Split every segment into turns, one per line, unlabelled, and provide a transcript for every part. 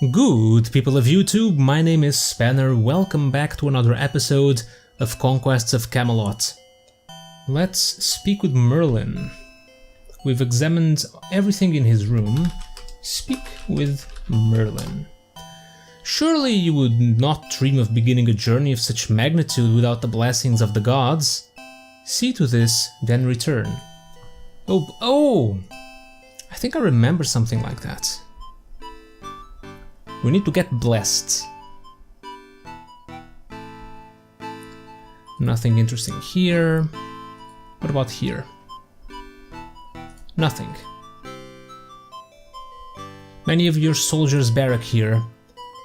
Good people of YouTube, my name is Spanner, welcome back to another episode of Conquests of Camelot. Let's speak with Merlin. We've examined everything in his room. Speak with Merlin. Surely you would not dream of beginning a journey of such magnitude without the blessings of the gods. See to this, then return. Oh! I think I remember something like that. We need to get blessed. Nothing interesting here. What about here? Nothing. Many of your soldiers barrack here.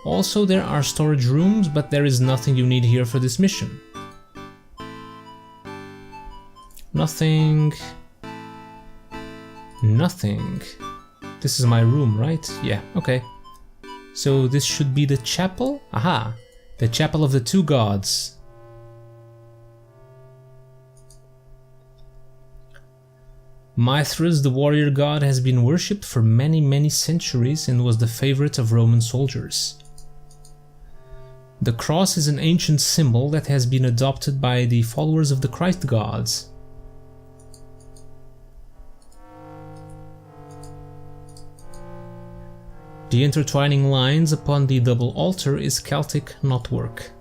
Also, there are storage rooms, but there is nothing you need here for this mission. Nothing. Nothing. This is my room, right? Yeah, okay. So this should be the chapel? Aha! The chapel of the two gods. Mithras, the warrior god, has been worshipped for many centuries and was the favorite of Roman soldiers. The cross is an ancient symbol that has been adopted by the followers of the Christ gods. The intertwining lines upon the double altar is Celtic knotwork.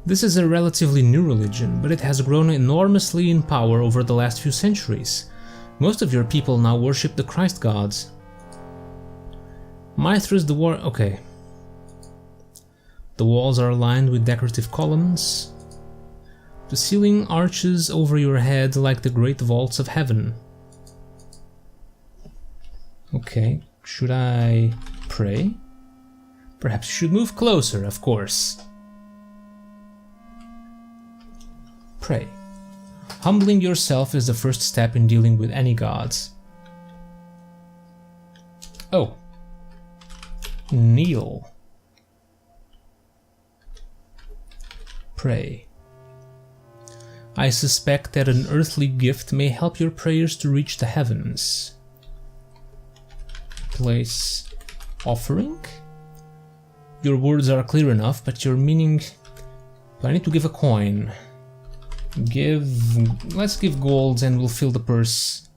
This is a relatively new religion, but it has grown enormously in power over the last few centuries. Most of your people now worship the Christ gods. Mithras the war... okay. The walls are lined with decorative columns. The ceiling arches over your head like the great vaults of heaven. Okay, should I pray? Perhaps you should move closer, of course. Pray. Humbling yourself is the first step in dealing with any gods. Oh. Kneel. Pray. I suspect that an earthly gift may help your prayers to reach the heavens. Place offering. Your words are clear enough, but your meaning... Do I need to give a coin? Let's give gold and we'll fill the purse.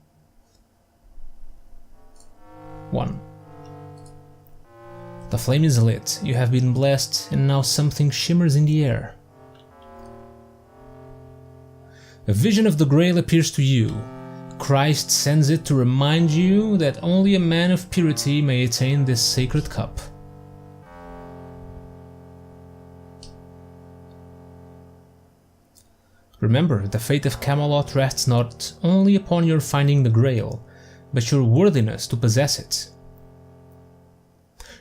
1. The flame is lit. You have been blessed, and now something shimmers in the air. A vision of the Grail appears to you. Christ sends it to remind you that only a man of purity may attain this sacred cup. Remember, the fate of Camelot rests not only upon your finding the Grail, but your worthiness to possess it.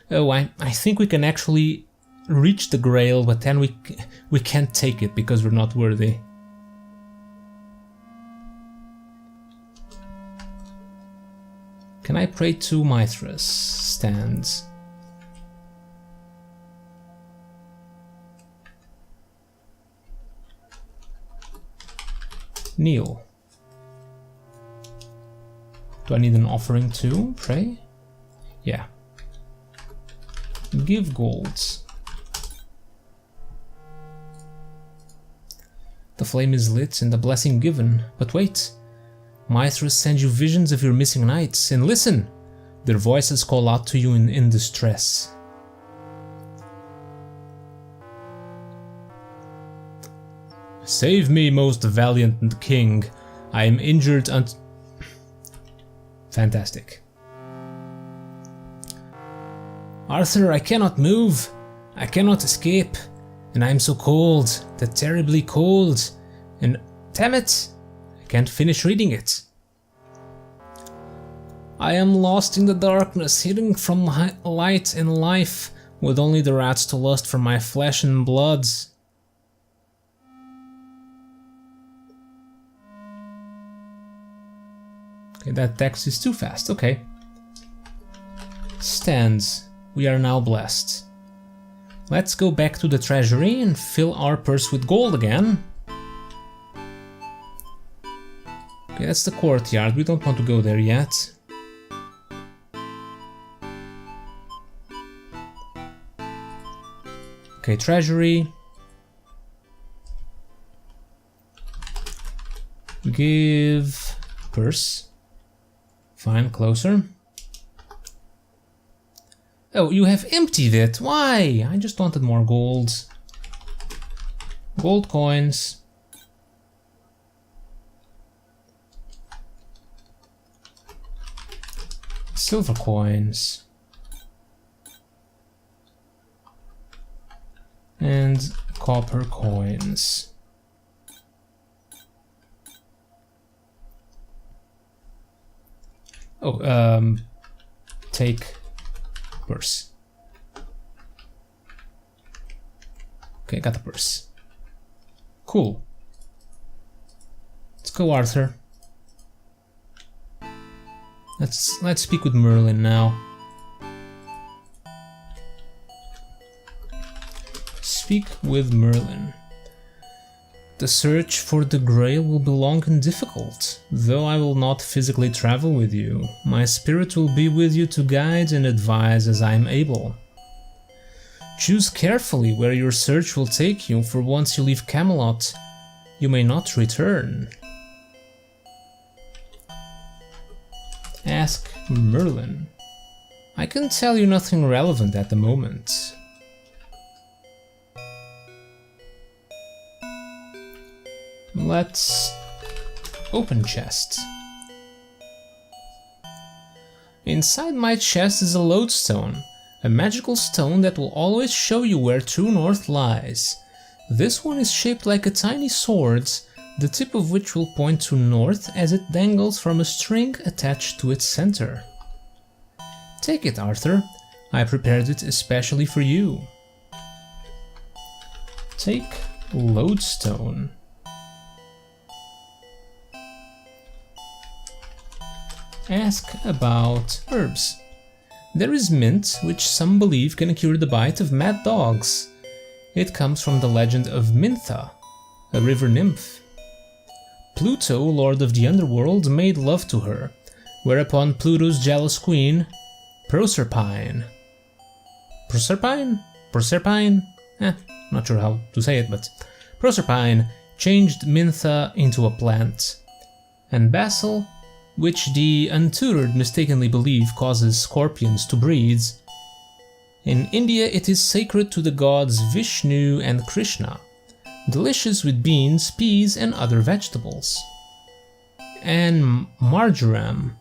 Oh, I think we can actually reach the Grail, but then we can't take it because we're not worthy. Can I pray to Mithras? Stands. Kneel. Do I need an offering to pray? Yeah. Give golds. The flame is lit and the blessing given, but wait. Mithras sends you visions of your missing knights, and listen! Their voices call out to you in distress. Save me, most valiant king. I am injured and... Fantastic. Arthur, I cannot move. I cannot escape. And I am so cold, that terribly cold. And damn it! I can't finish reading it. I am lost in the darkness, hidden from light and life, with only the rats to lust for my flesh and blood. Okay, that text is too fast, okay. Stands. We are now blessed. Let's go back to the treasury and fill our purse with gold again. Okay, that's the courtyard. We don't want to go there yet. Okay, Treasury. Give purse. Fine, closer. Oh, you have emptied it. Why? I just wanted more gold. Gold coins. Silver coins. And copper coins. Oh, take purse. Okay, got the purse. Cool. Let's go, Arthur. Let's speak with Merlin now. Speak with Merlin. The search for the Grail will be long and difficult, though I will not physically travel with you. My spirit will be with you to guide and advise as I am able. Choose carefully where your search will take you, for once you leave Camelot, you may not return. Ask Merlin. I can tell you nothing relevant at the moment. Let's open chest. Inside my chest is a lodestone, a magical stone that will always show you where true north lies. This one is shaped like a tiny sword, the tip of which will point to north as it dangles from a string attached to its center. Take it, Arthur. I prepared it especially for you. Take lodestone. Ask about herbs. There is mint, which some believe can cure the bite of mad dogs. It comes from the legend of Mintha, a river nymph. Pluto, lord of the underworld, made love to her, whereupon Pluto's jealous queen, Proserpine, not sure how to say it, but Proserpine changed Mintha into a plant. And Basil, which the untutored mistakenly believe causes scorpions to breed. In India it is sacred to the gods Vishnu and Krishna, delicious with beans, peas and other vegetables. And marjoram,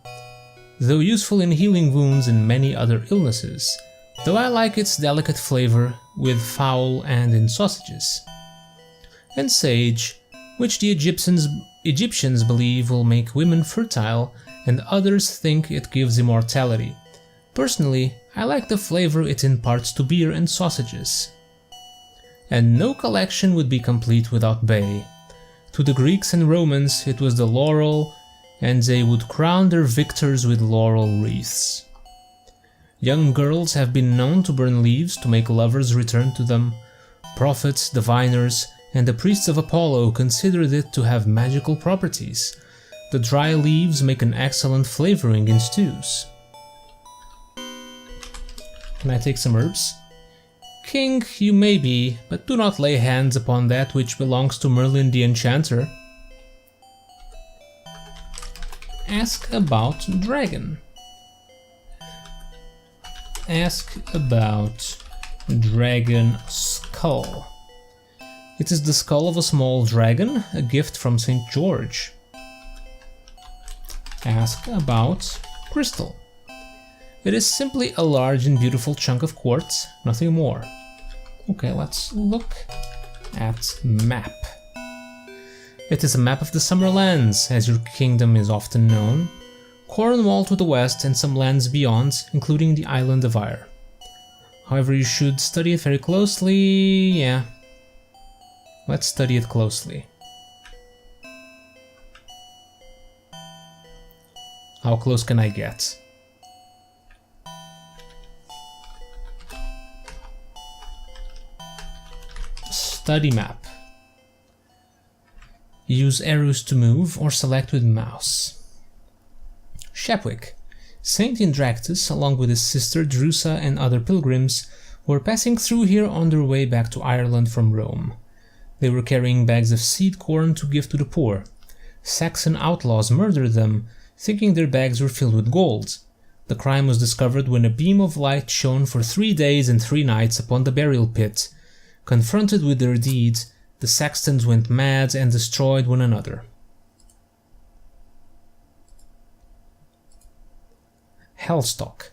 though useful in healing wounds and many other illnesses, though I like its delicate flavor with fowl and in sausages. And sage, which the Egyptians believe will make women fertile, and others think it gives immortality. Personally, I like the flavor it imparts to beer and sausages. And no collection would be complete without bay. To the Greeks and Romans it was the laurel, and they would crown their victors with laurel wreaths. Young girls have been known to burn leaves to make lovers return to them. Prophets, diviners, and the priests of Apollo considered it to have magical properties. The dry leaves make an excellent flavoring in stews. Can I take some herbs? King, you may be, but do not lay hands upon that which belongs to Merlin the Enchanter. Ask about dragon. Ask about dragon skull. It is the skull of a small dragon, a gift from St. George. Ask about crystal. It is simply a large and beautiful chunk of quartz, nothing more. Okay, let's look at map. It is a map of the Summer Lands, as your kingdom is often known. Cornwall to the west and some lands beyond, including the island of Ayr. However, you should study it very closely, yeah. Let's study it closely. How close can I get? Study map. Use arrows to move or select with mouse. Shepwick. Saint Indractus, along with his sister Drusa and other pilgrims, were passing through here on their way back to Ireland from Rome. They were carrying bags of seed corn to give to the poor. Saxon outlaws murdered them, thinking their bags were filled with gold. The crime was discovered when a beam of light shone for 3 days and 3 nights upon the burial pit. Confronted with their deeds, the Saxons went mad and destroyed one another. Hellstock.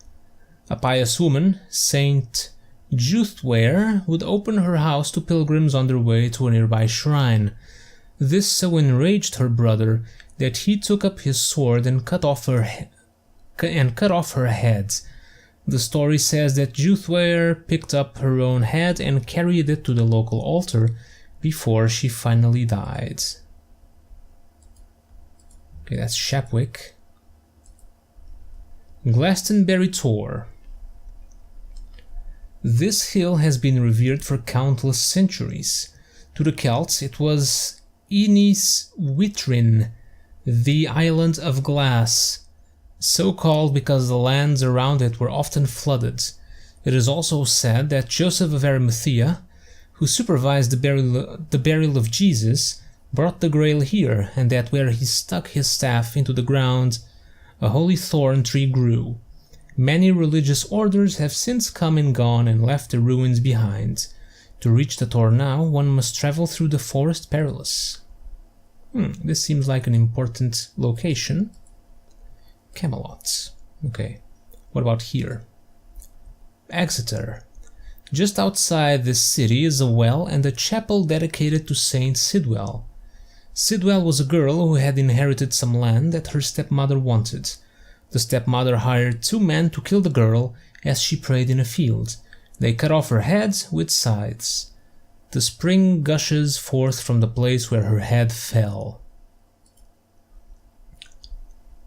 A pious woman, Saint Juthware, would open her house to pilgrims on their way to a nearby shrine. This so enraged her brother that he took up his sword and cut off her head. The story says that Juthware picked up her own head and carried it to the local altar before she finally died. Okay, that's Shapwick. Glastonbury Tor. This hill has been revered for countless centuries. To the Celts it was Inis Witrin, the Island of Glass, so called because the lands around it were often flooded. It is also said that Joseph of Arimathea, who supervised the burial of Jesus, brought the Grail here, and that where he stuck his staff into the ground, a holy thorn tree grew. Many religious orders have since come and gone and left the ruins behind. To reach the Tor now, one must travel through the Forest Perilous. This seems like an important location. Camelot. Okay, what about here? Exeter. Just outside this city is a well and a chapel dedicated to Saint Sidwell. Sidwell was a girl who had inherited some land that her stepmother wanted. The stepmother hired 2 men to kill the girl as she prayed in a field. They cut off her head with scythes. The spring gushes forth from the place where her head fell.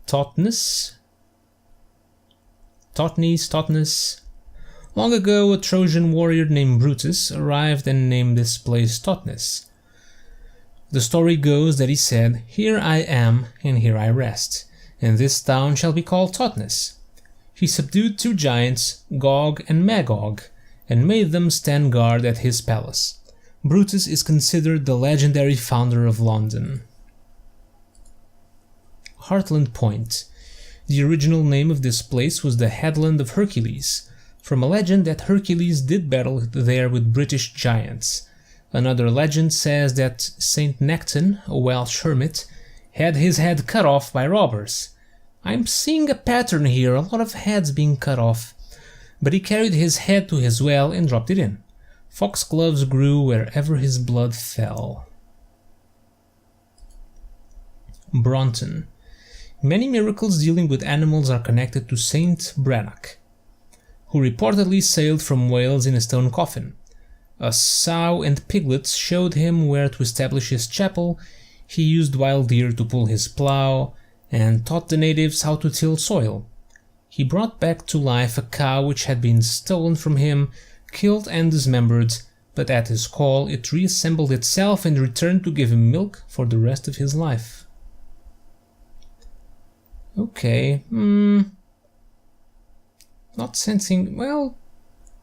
Totnes. Long ago, a Trojan warrior named Brutus arrived and named this place Totnes. The story goes that he said, "Here I am, and here I rest, and this town shall be called Totnes." He subdued 2 giants, Gog and Magog, and made them stand guard at his palace. Brutus is considered the legendary founder of London. Heartland Point. The original name of this place was the Headland of Hercules, from a legend that Hercules did battle there with British giants. Another legend says that Saint Nectan, a Welsh hermit, had his head cut off by robbers. I'm seeing a pattern here, a lot of heads being cut off. But he carried his head to his well and dropped it in. Foxgloves grew wherever his blood fell. Bronton. Many miracles dealing with animals are connected to Saint Brannock, who reportedly sailed from Wales in a stone coffin. A sow and piglets showed him where to establish his chapel. He used wild deer to pull his plow and taught the natives how to till soil. He brought back to life a cow which had been stolen from him, killed and dismembered, but at his call it reassembled itself and returned to give him milk for the rest of his life. Okay, not sensing, well,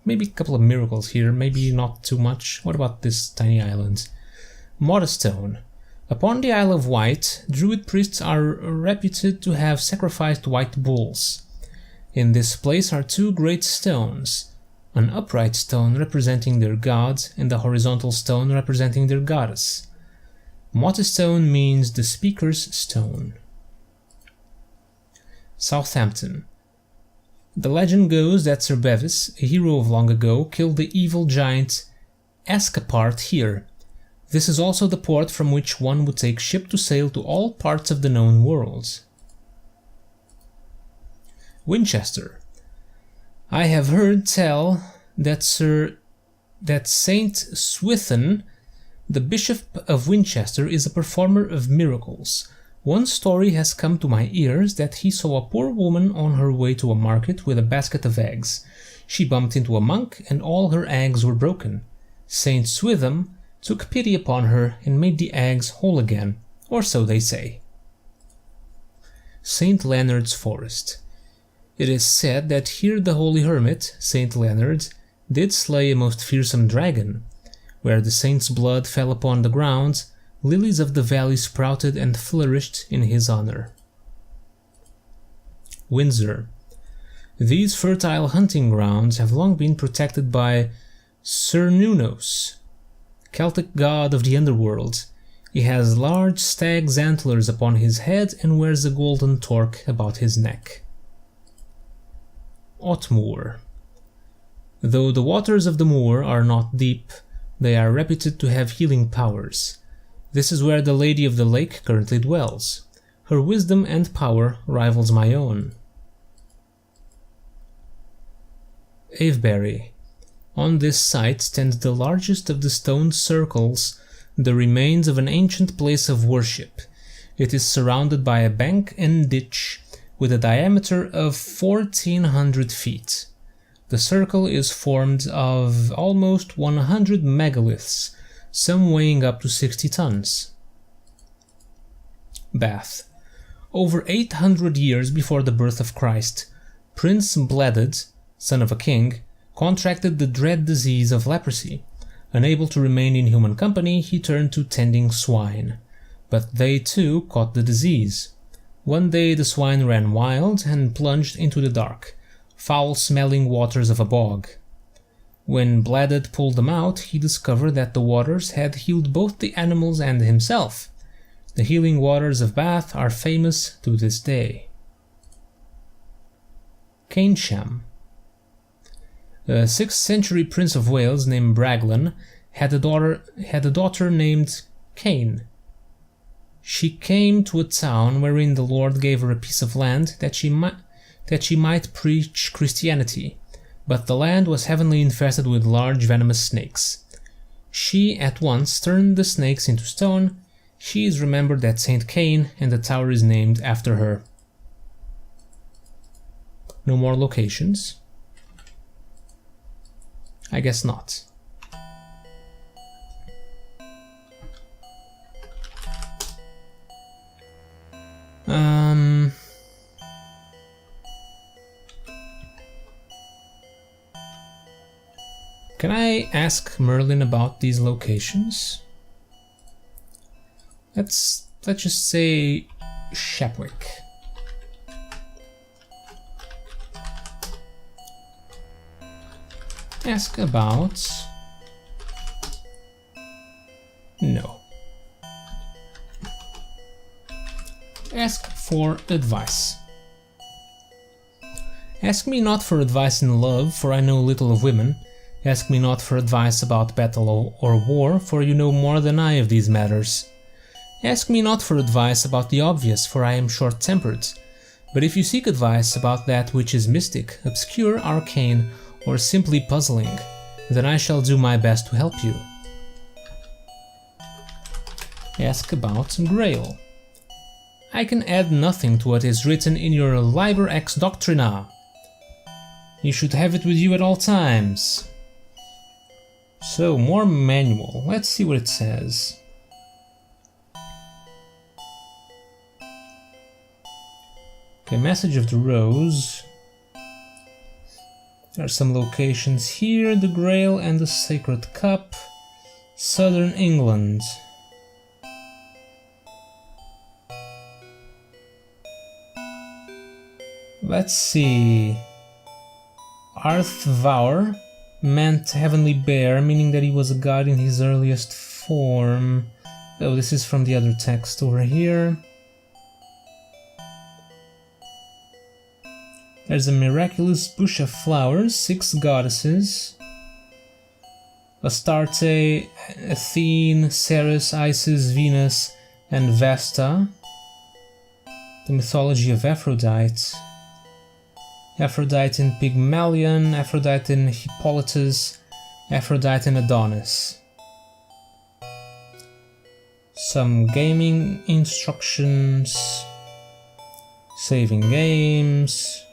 maybe a couple of miracles here, maybe not too much. What about this tiny island? Modestone. Upon the Isle of Wight, Druid priests are reputed to have sacrificed white bulls. In this place are 2 great stones, an upright stone representing their god and a horizontal stone representing their goddess. Modestone means the speaker's stone. Southampton. The legend goes that Sir Bevis, a hero of long ago, killed the evil giant Ascapart here. This is also the port from which one would take ship to sail to all parts of the known world. Winchester. I have heard tell that Saint Swithin, the Bishop of Winchester, is a performer of miracles. One story has come to my ears that he saw a poor woman on her way to a market with a basket of eggs. She bumped into a monk and all her eggs were broken. Saint Swithin took pity upon her and made the eggs whole again, or so they say. St. Leonard's Forest. It is said that here the holy hermit, St. Leonard, did slay a most fearsome dragon. Where the saint's blood fell upon the ground, lilies of the valley sprouted and flourished in his honor. Windsor. These fertile hunting grounds have long been protected by Cernunnos, Celtic god of the underworld. He has large stag's antlers upon his head and wears a golden torque about his neck. Otmoor. Though the waters of the moor are not deep, they are reputed to have healing powers. This is where the Lady of the Lake currently dwells. Her wisdom and power rivals my own. Avebury. On this site stands the largest of the stone circles, the remains of an ancient place of worship. It is surrounded by a bank and ditch with a diameter of 1400 feet. The circle is formed of almost 100 megaliths, some weighing up to 60 tons. Bath. Over 800 years before the birth of Christ, Prince Bleded, son of a king, contracted the dread disease of leprosy. Unable to remain in human company, he turned to tending swine. But they too caught the disease. One day the swine ran wild and plunged into the dark, foul-smelling waters of a bog. When Bleded pulled them out, he discovered that the waters had healed both the animals and himself. The healing waters of Bath are famous to this day. Cainsham. A 6th century Prince of Wales named Raglan had a daughter named Cain. She came to a town wherein the Lord gave her a piece of land that she might preach Christianity, but the land was heavily infested with large venomous snakes. She at once turned the snakes into stone. She is remembered at St. Cain, and the tower is named after her. No more locations? I guess not. Can I ask Merlin about these locations? Let's just say Shepwick. Ask about... No. Ask for advice. Ask me not for advice in love, for I know little of women. Ask me not for advice about battle or war, for you know more than I of these matters. Ask me not for advice about the obvious, for I am short-tempered. But if you seek advice about that which is mystic, obscure, arcane, or simply puzzling, then I shall do my best to help you. Ask about Grail. I can add nothing to what is written in your Liber Ex Doctrina. You should have it with you at all times. So, more manual. Let's see what it says. Okay, Message of the Rose. There are some locations here, the Grail and the Sacred Cup, Southern England. Let's see. Arthvaur meant Heavenly Bear, meaning that he was a god in his earliest form. Oh, this is from the other text over here. There's a miraculous bush of flowers, 6 goddesses. Astarte, Athene, Ceres, Isis, Venus, and Vesta. The mythology of Aphrodite. Aphrodite and Pygmalion, Aphrodite and Hippolytus, Aphrodite and Adonis. Some gaming instructions, saving games,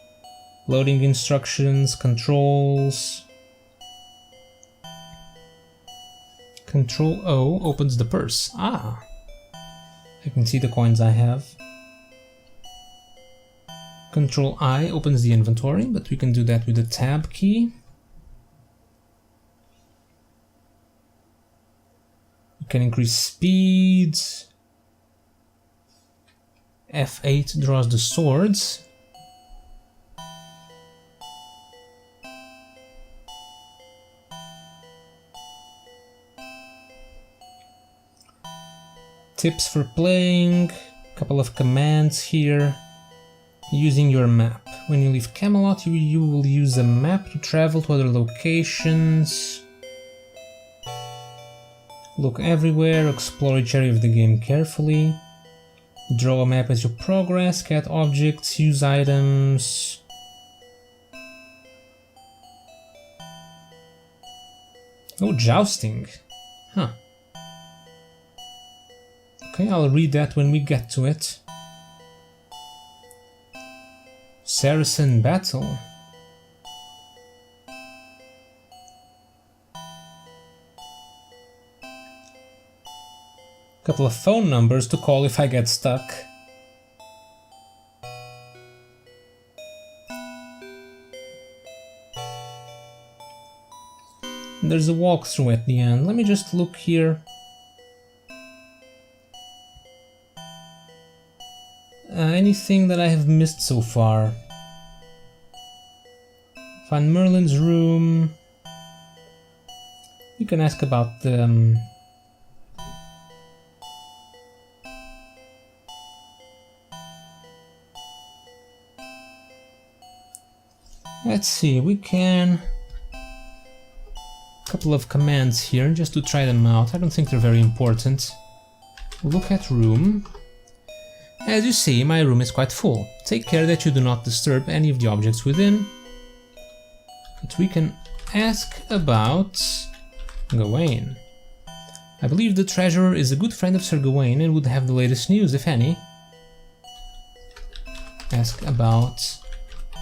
loading instructions, controls. Control O opens the purse. Ah! I can see the coins I have. Control I opens the inventory, but we can do that with the tab key. can increase speed. F8 draws the swords. Tips for playing, couple of commands here. Using your map. When you leave Camelot, you will use a map to travel to other locations. Look everywhere, explore each area of the game carefully. Draw a map as you progress, get objects, use items. Oh, jousting. Huh. Okay, I'll read that when we get to it. Saracen battle. Couple of phone numbers to call if I get stuck. There's a walkthrough at the end. Let me just look here. Anything that I have missed so far? Find Merlin's Room. You can ask about the... Let's see, we can... Couple of commands here, just to try them out. I don't think they're very important. Look at room. As you see, my room is quite full. Take care that you do not disturb any of the objects within. But we can ask about Gawain. I believe the treasurer is a good friend of Sir Gawain and would have the latest news, if any. Ask about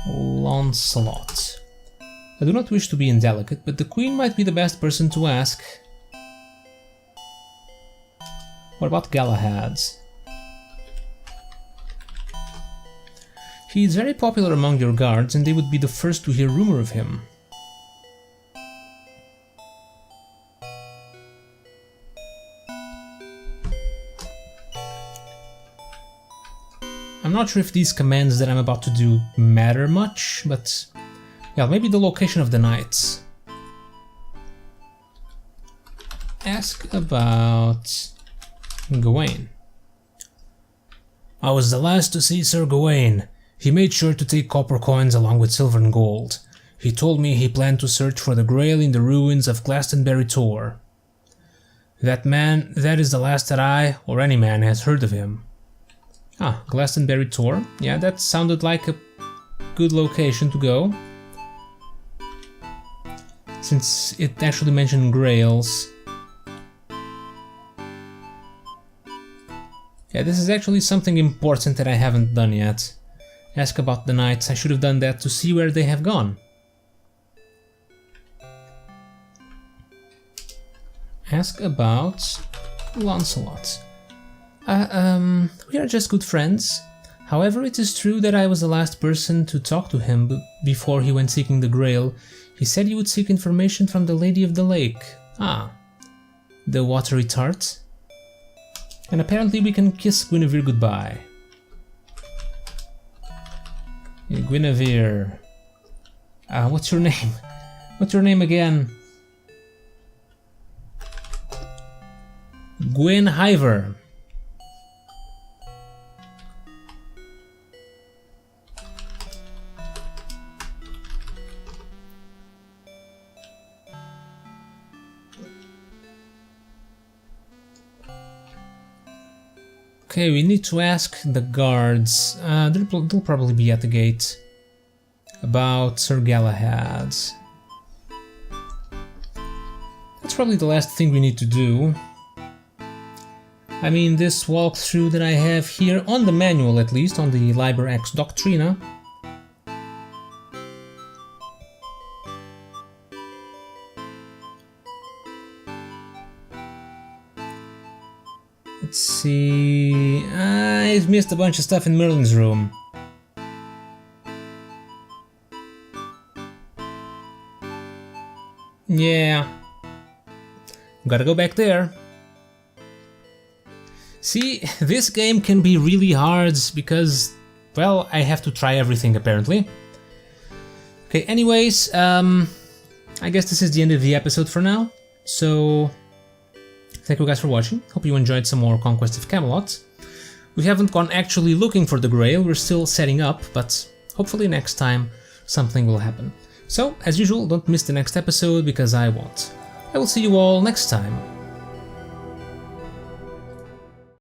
Lancelot. I do not wish to be indelicate, but the queen might be the best person to ask. What about Galahad? He is very popular among your guards, and they would be the first to hear rumor of him. I'm not sure if these commands that I'm about to do matter much, but yeah, maybe the location of the knights. Ask about Gawain. I was the last to see Sir Gawain. He made sure to take copper coins along with silver and gold. He told me he planned to search for the Grail in the ruins of Glastonbury Tor. That is the last that I, or any man, has heard of him. Ah, Glastonbury Tor. Yeah, that sounded like a good location to go. Since it actually mentioned grails. Yeah, this is actually something important that I haven't done yet. Ask about the knights. I should have done that to see where they have gone. Ask about Lancelot. We are just good friends. However, it is true that I was the last person to talk to him before he went seeking the Grail. He said he would seek information from the Lady of the Lake. Ah, the watery tart. And apparently we can kiss Guinevere goodbye. Hey, Guinevere. What's your name? What's your name again? Guinevere. Okay, we need to ask the guards, they'll probably be at the gate, about Sir Galahad. That's probably the last thing we need to do. I mean, this walkthrough that I have here, on the manual at least, on the Liber Ex Doctrina. Let's see... I've missed a bunch of stuff in Merlin's Room. Yeah. Gotta go back there. See, this game can be really hard because, well, I have to try everything apparently. Okay, anyways, I guess this is the end of the episode for now. So, thank you guys for watching. Hope you enjoyed some more Conquests of Camelot. We haven't gone actually looking for the Grail, we're still setting up, but hopefully next time something will happen. So, as usual, don't miss the next episode because I won't. I will see you all next time.